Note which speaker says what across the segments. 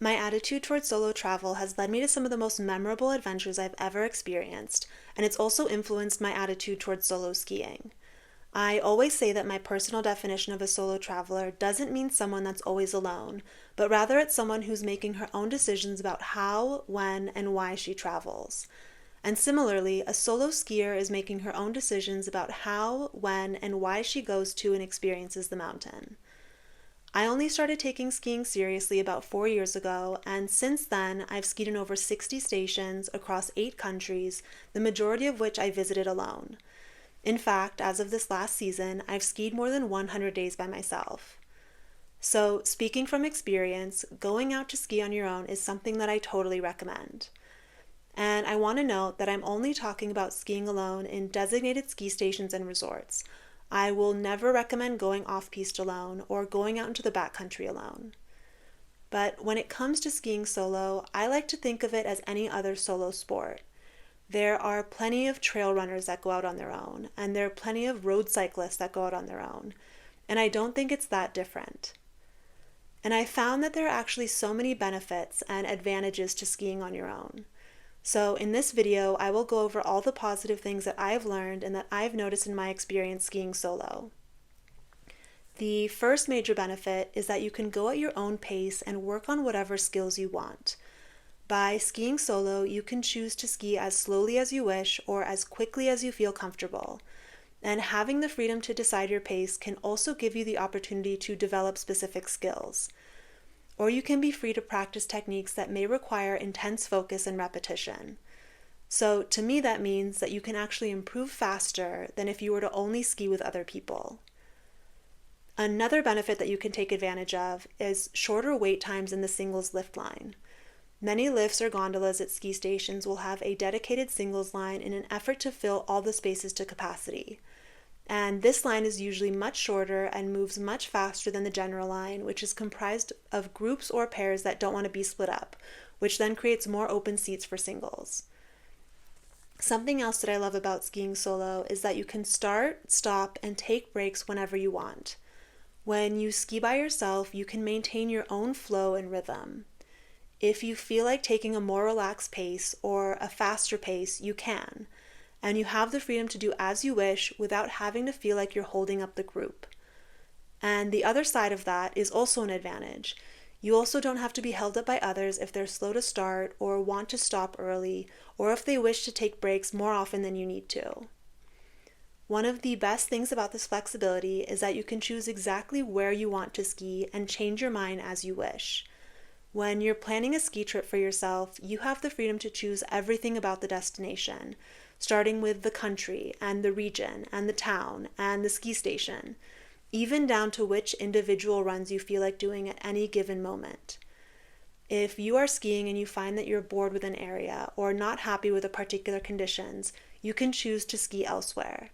Speaker 1: My attitude towards solo travel has led me to some of the most memorable adventures I've ever experienced, and it's also influenced my attitude towards solo skiing. I always say that my personal definition of a solo traveler doesn't mean someone that's always alone, but rather it's someone who's making her own decisions about how, when, and why she travels. And similarly, a solo skier is making her own decisions about how, when, and why she goes to and experiences the mountain. I only started taking skiing seriously about 4 years ago, and since then, I've skied in over 60 stations across 8 countries, the majority of which I visited alone. In fact, as of this last season, I've skied more than 100 days by myself. So, speaking from experience, going out to ski on your own is something that I totally recommend. And I want to note that I'm only talking about skiing alone in designated ski stations and resorts. I will never recommend going off-piste alone or going out into the backcountry alone. But when it comes to skiing solo, I like to think of it as any other solo sport. There are plenty of trail runners that go out on their own, and there are plenty of road cyclists that go out on their own, and I don't think it's that different. And I found that there are actually so many benefits and advantages to skiing on your own. So in this video, I will go over all the positive things that I've learned and that I've noticed in my experience skiing solo. The first major benefit is that you can go at your own pace and work on whatever skills you want. By skiing solo, you can choose to ski as slowly as you wish or as quickly as you feel comfortable. And having the freedom to decide your pace can also give you the opportunity to develop specific skills. Or you can be free to practice techniques that may require intense focus and repetition. So to me, that means that you can actually improve faster than if you were to only ski with other people. Another benefit that you can take advantage of is shorter wait times in the singles lift line. Many lifts or gondolas at ski stations will have a dedicated singles line in an effort to fill all the spaces to capacity. And this line is usually much shorter and moves much faster than the general line, which is comprised of groups or pairs that don't want to be split up, which then creates more open seats for singles. Something else that I love about skiing solo is that you can start, stop, and take breaks whenever you want. When you ski by yourself, you can maintain your own flow and rhythm. If you feel like taking a more relaxed pace or a faster pace, you can. And you have the freedom to do as you wish without having to feel like you're holding up the group. And the other side of that is also an advantage. You also don't have to be held up by others if they're slow to start or want to stop early, or if they wish to take breaks more often than you need to. One of the best things about this flexibility is that you can choose exactly where you want to ski and change your mind as you wish. When you're planning a ski trip for yourself, you have the freedom to choose everything about the destination, starting with the country and the region and the town and the ski station, even down to which individual runs you feel like doing at any given moment. If you are skiing and you find that you're bored with an area or not happy with the particular conditions, you can choose to ski elsewhere.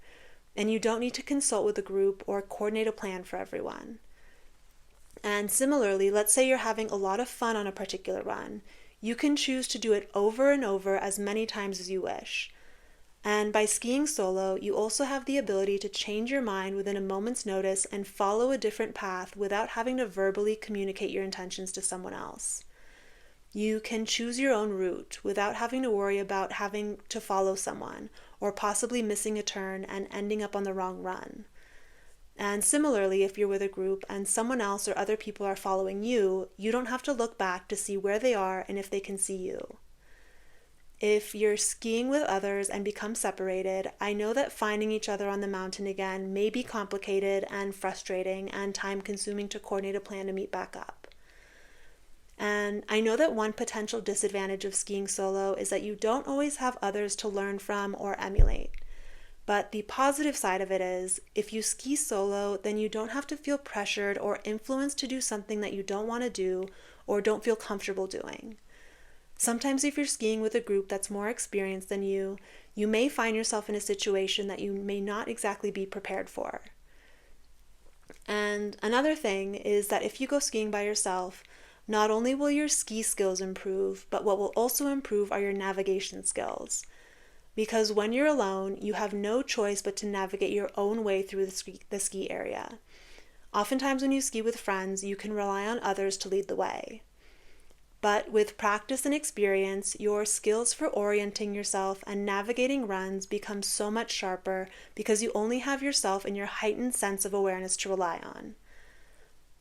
Speaker 1: And you don't need to consult with a group or coordinate a plan for everyone. And similarly, let's say you're having a lot of fun on a particular run. You can choose to do it over and over as many times as you wish. And by skiing solo, you also have the ability to change your mind within a moment's notice and follow a different path without having to verbally communicate your intentions to someone else. You can choose your own route without having to worry about having to follow someone or possibly missing a turn and ending up on the wrong run. And similarly, if you're with a group and someone else or other people are following you, you don't have to look back to see where they are and if they can see you. If you're skiing with others and become separated, I know that finding each other on the mountain again may be complicated and frustrating and time-consuming to coordinate a plan to meet back up. And I know that one potential disadvantage of skiing solo is that you don't always have others to learn from or emulate. But the positive side of it is, if you ski solo, then you don't have to feel pressured or influenced to do something that you don't want to do or don't feel comfortable doing. Sometimes if you're skiing with a group that's more experienced than you may find yourself in a situation that you may not exactly be prepared for. And another thing is that if you go skiing by yourself, not only will your ski skills improve, but what will also improve are your navigation skills. Because when you're alone, you have no choice but to navigate your own way through the ski area. Oftentimes when you ski with friends, you can rely on others to lead the way. But with practice and experience, your skills for orienting yourself and navigating runs become so much sharper because you only have yourself and your heightened sense of awareness to rely on.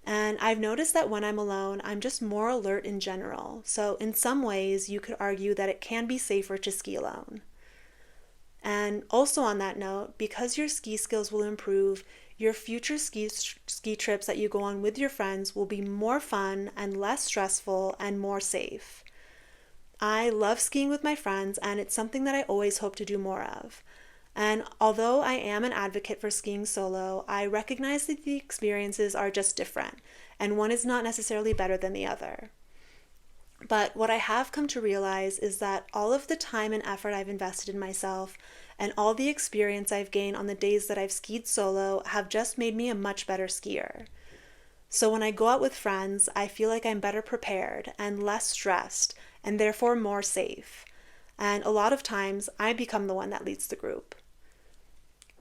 Speaker 1: And I've noticed that when I'm alone, I'm just more alert in general. So in some ways, you could argue that it can be safer to ski alone. And also on that note, because your ski skills will improve, your future ski trips that you go on with your friends will be more fun and less stressful and more safe. I love skiing with my friends, and it's something that I always hope to do more of. And although I am an advocate for skiing solo, I recognize that the experiences are just different, and one is not necessarily better than the other. But what I have come to realize is that all of the time and effort I've invested in myself and all the experience I've gained on the days that I've skied solo have just made me a much better skier. So when I go out with friends, I feel like I'm better prepared and less stressed and therefore more safe. And a lot of times I become the one that leads the group.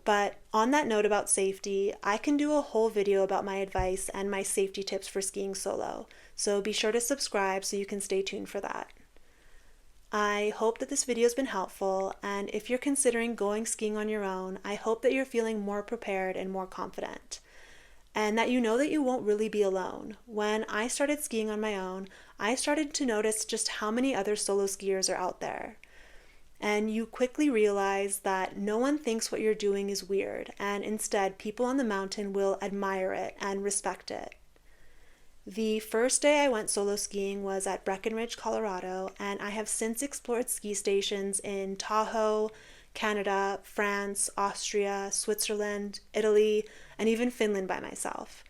Speaker 1: But on that note about safety, I can do a whole video about my advice and my safety tips for skiing solo, so be sure to subscribe so you can stay tuned for that. I hope that this video has been helpful, and if you're considering going skiing on your own, I hope that you're feeling more prepared and more confident, and that you know that you won't really be alone. When I started skiing on my own, I started to notice just how many other solo skiers are out there. And you quickly realize that no one thinks what you're doing is weird, and instead people on the mountain will admire it and respect it. The first day I went solo skiing was at Breckenridge, Colorado, and I have since explored ski stations in Tahoe, Canada, France, Austria, Switzerland, Italy, and even Finland by myself.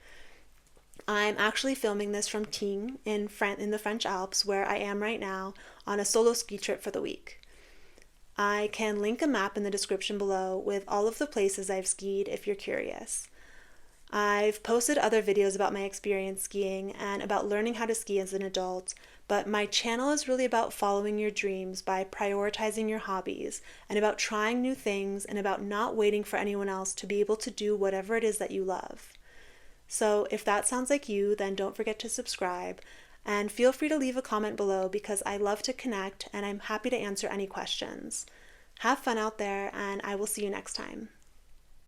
Speaker 1: I'm actually filming this from Tignes in the French Alps, where I am right now, on a solo ski trip for the week. I can link a map in the description below with all of the places I've skied if you're curious. I've posted other videos about my experience skiing and about learning how to ski as an adult, but my channel is really about following your dreams by prioritizing your hobbies and about trying new things and about not waiting for anyone else to be able to do whatever it is that you love. So if that sounds like you, then don't forget to subscribe. And feel free to leave a comment below because I love to connect and I'm happy to answer any questions. Have fun out there, and I will see you next time.